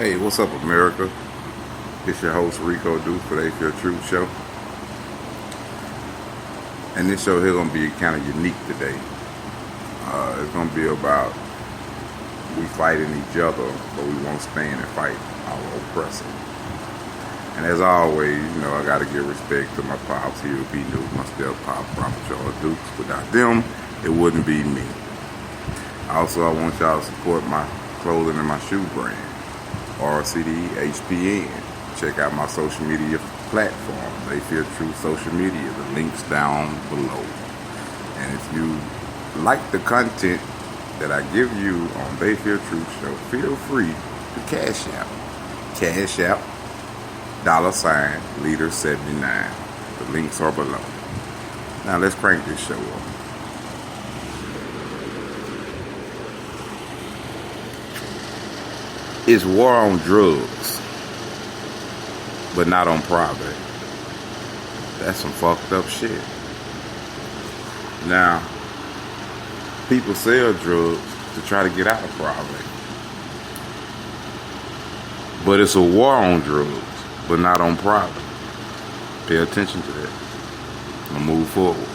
Hey, what's up, America? It's your host, Rico Dukes for the They Feel Truth Show. And this show here gonna be kind of unique today. It's gonna be about we fighting each other, but we won't stand and fight our oppressor. And as always, I gotta give respect to my pops here, B News, my step pop, Prophet Charles Dukes. Without them, it wouldn't be me. Also, I want y'all to support my clothing and my shoe brand, RCD HPN. Check out my social media platforms. They Feel Truth social media. The link's down below. And if you like the content that I give you on They Feel Truth Show, feel free to cash out. Cash out, $ leader 79. The links are below. Now let's crank this show up. It's war on drugs, but not on poverty. That's some fucked up shit. Now, people sell drugs to try to get out of poverty. But it's a war on drugs, but not on poverty. Pay attention to that and move forward.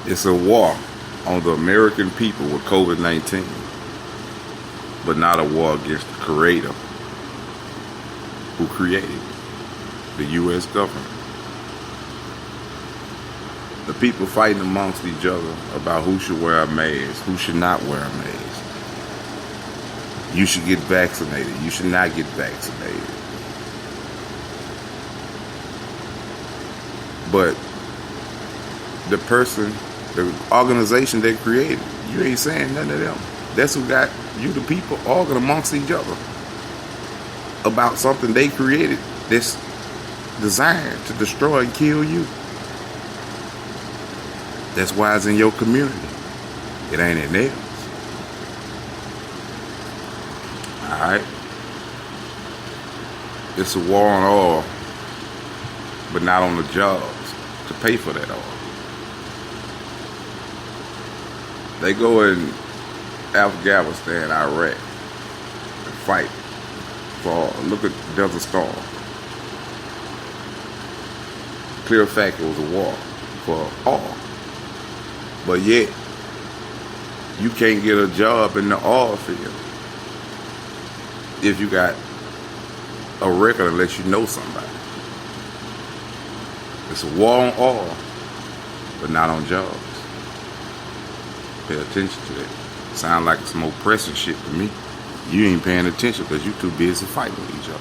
It's a war on the American people with COVID-19. But not a war against the creator who created the U.S. government. The people fighting amongst each other about who should wear a mask, who should not wear a mask. You should get vaccinated. You should not get vaccinated. But the person, the organization they created, you ain't saying nothing to them. That's who got you, the people, arguing amongst each other about something they created that's designed to destroy and kill you. That's why it's in your community. It ain't in theirs. Alright? It's a war on oil, but not on the jobs to pay for that oil. They go in Afghanistan, Iraq, and fight for, look at Desert Storm. Clear fact, it was a war for oil. But yet, you can't get a job in the oil field if you got a record unless you know somebody. It's a war on oil, but not on jobs. Pay attention to that. Sound like some oppressive shit to me. You ain't paying attention because you too busy fighting with each other.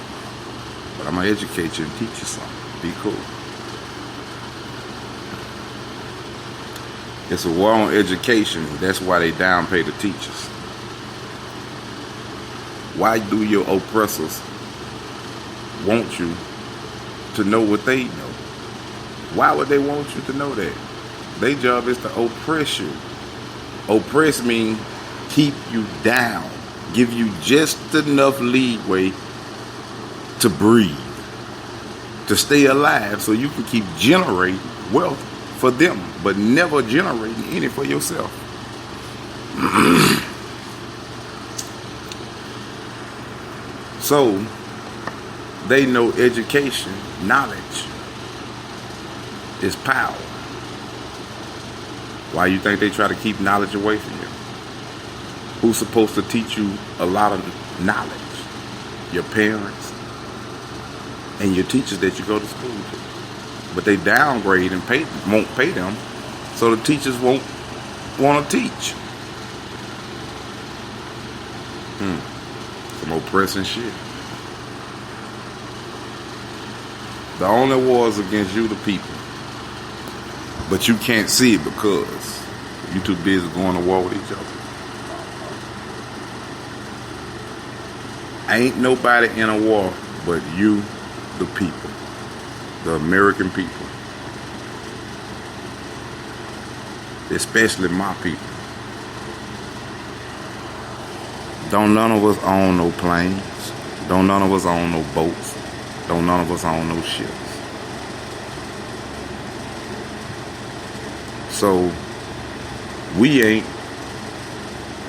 But I'm going to educate you and teach you something. Be cool. It's a war on education. That's why they downpay the teachers. Why do your oppressors want you to know what they know? Why would they want you to know that? Their job is to oppress you. Oppress means keep you down, give you just enough leeway to breathe, to stay alive so you can keep generating wealth for them, but never generating any for yourself. So, they know education, knowledge is power. Why you think they try to keep knowledge away from you? Who's supposed to teach you a lot of knowledge? Your parents and your teachers that you go to school to. But they downgrade and won't pay them, so the teachers won't want to teach. Some oppressing shit. The only war is against you, the people. But you can't see it because you're too busy going to war with each other. Ain't nobody in a war but you, the people, the American people, especially my people. Don't none of us own no planes. Don't none of us own no boats. Don't none of us own no ships. So we ain't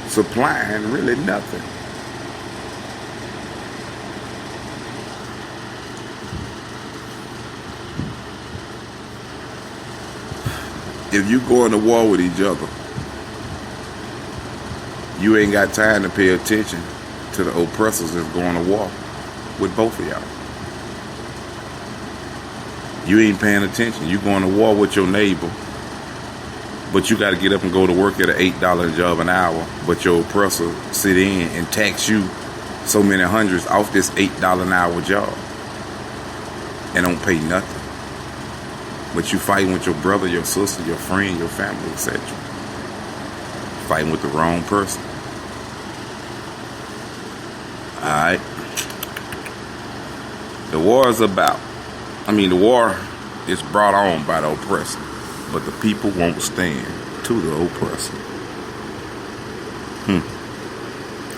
supplying really nothing. If you going to war with each other, you ain't got time to pay attention to the oppressors that's going to war with both of y'all. You ain't paying attention. You going to war with your neighbor, but you got to get up and go to work at an $8 job an hour, but your oppressor sit in and tax you so many hundreds off this $8 an hour job and don't pay nothing. But you fighting with your brother, your sister, your friend, your family, etc. Fighting with the wrong person. Alright. The war is the war is brought on by the oppressor, but the people won't stand to the oppressor.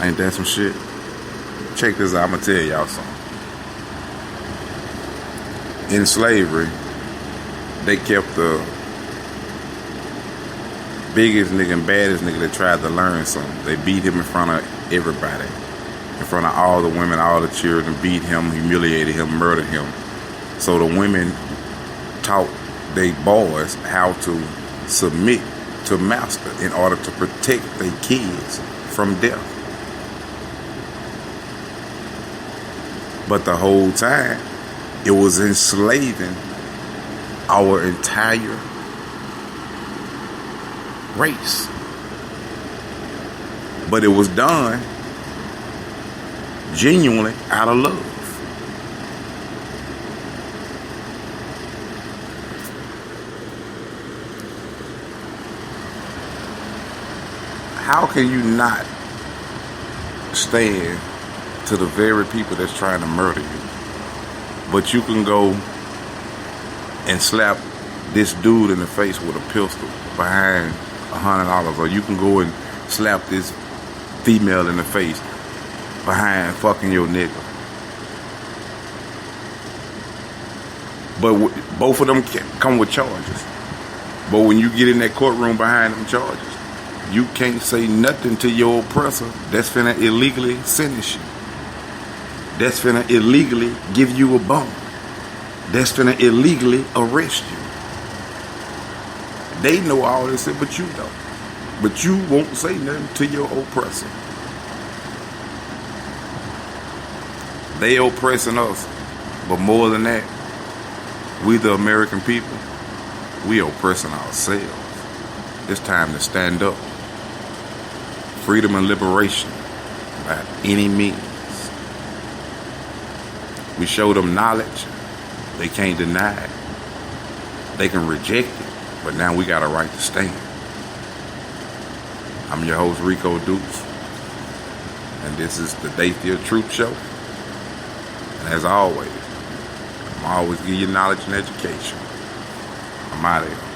Ain't that some shit? Check this out, I'm gonna tell y'all something. In slavery, they kept the biggest nigga and baddest nigga that tried to learn something. They beat him in front of everybody. In front of all the women, all the children, beat him, humiliated him, murdered him. So the women taught they boys how to submit to master in order to protect their kids from death. But the whole time, it was enslaving our entire race. But it was done genuinely out of love. How can you not stand to the very people that's trying to murder you? But you can go and slap this dude in the face with a pistol behind $100, or you can go and slap this female in the face behind fucking your nigga. But both of them come with charges. But when you get in that courtroom behind them charges, you can't say nothing to your oppressor that's finna illegally sentence you. That's finna illegally give you a bone. That's finna illegally arrest you. They know all this, but you don't. But you won't say nothing to your oppressor. They oppressing us. But more than that, we the American people, we oppressing ourselves. It's time to stand up. Freedom and liberation by any means. We show them knowledge. They can't deny it. They can reject it. But now we got a right to stand. I'm your host, Rico Dukes. And this is the Day Field Truth Show. And as always, I'm always give you knowledge and education. I'm out of here.